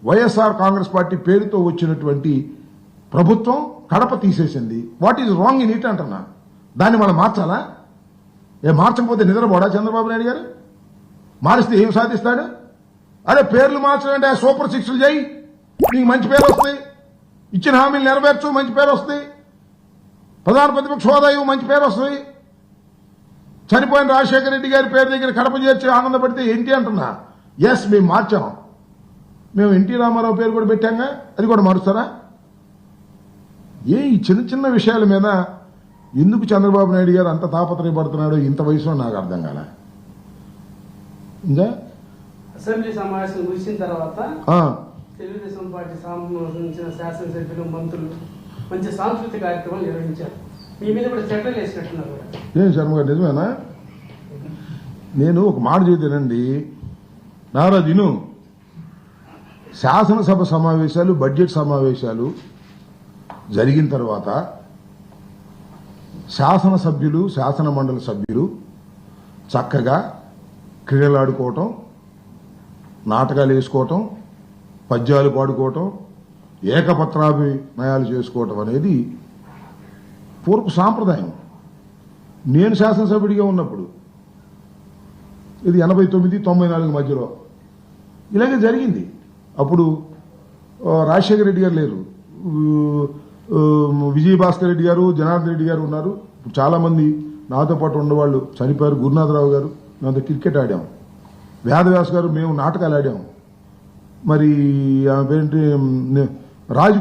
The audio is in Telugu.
వైఎస్ఆర్ కాంగ్రెస్ పార్టీ పేరుతో వచ్చినటువంటి ప్రభుత్వం కడప తీసేసింది. What is wrong in it అంటున్నా. దాన్ని మనం మార్చాలా? మార్చకపోతే నిద్రపోడా చంద్రబాబు నాయుడు గారు? మారిస్తే ఏం సాధిస్తాడు? అరే పేర్లు మార్చడంటే సూపర్ సిక్స్లు చేయి, నీకు మంచి పేరు వస్తాయి. ఇచ్చిన హామీలు నెరవేర్చు, మంచి పేరు వస్తాయి. ప్రధాన ప్రతిపక్ష హోదా మంచి పేరు వస్తుంది. చనిపోయిన రాజశేఖర రెడ్డి గారి పేరు దగ్గర కడప చేర్చి ఆనందపడితే ఏంటి అంటున్నా. ఎస్, మేము మార్చాం. మేము ఎన్టీ రామారావు పేరు కూడా పెట్టాంగా, అది కూడా మారుస్తారా? ఈ చిన్న చిన్న విషయాల మీద ఎందుకు చంద్రబాబు నాయుడు గారు అంత తాపత్రయపడుతున్నాడో ఇంత వయసులో నాకు అర్థం కాల. ఇంకా అసెంబ్లీ సమావేశం ముగిసిన తర్వాత తెలుగుదేశం పార్టీ సంబంధించిన శాసనసభ్యులు, మంత్రులు మంచి సాంస్కృతిక కార్యక్రమాలు నిర్వహించారు. మీ మీద కూడా చర్యలు వేసినట్టున్నారు కూడా. ఏం శర్మ గారు, నిజమేనా? నేను ఒక మాట చెబుతానండి నారాజును. శాసనసభ సమావేశాలు, బడ్జెట్ సమావేశాలు జరిగిన తర్వాత శాసనసభ్యులు, శాసన మండలి సభ్యులు చక్కగా క్రీడలాడుకోవటం, నాటకాలు వేసుకోవటం, పద్యాలు పాడుకోవటం, ఏకపత్రాభినయాలు చేసుకోవటం అనేది పూర్వ సాంప్రదాయం. నేను శాసనసభ్యుడిగా ఉన్నప్పుడు ఇది 89, 94 మధ్యలో ఇలాగే జరిగింది. అప్పుడు రాజశేఖర రెడ్డి గారు లేరు, విజయభాస్కర్ రెడ్డి గారు, జనార్దన్ రెడ్డి గారు ఉన్నారు. ఇప్పుడు చాలామంది నాతో పాటు ఉన్నవాళ్ళు చనిపోయారు. గురునాథరావు గారు, నాతో క్రికెట్ ఆడాము. వేదవ్యాస్ గారు, మేము నాటకాలు ఆడాము. మరి రాజు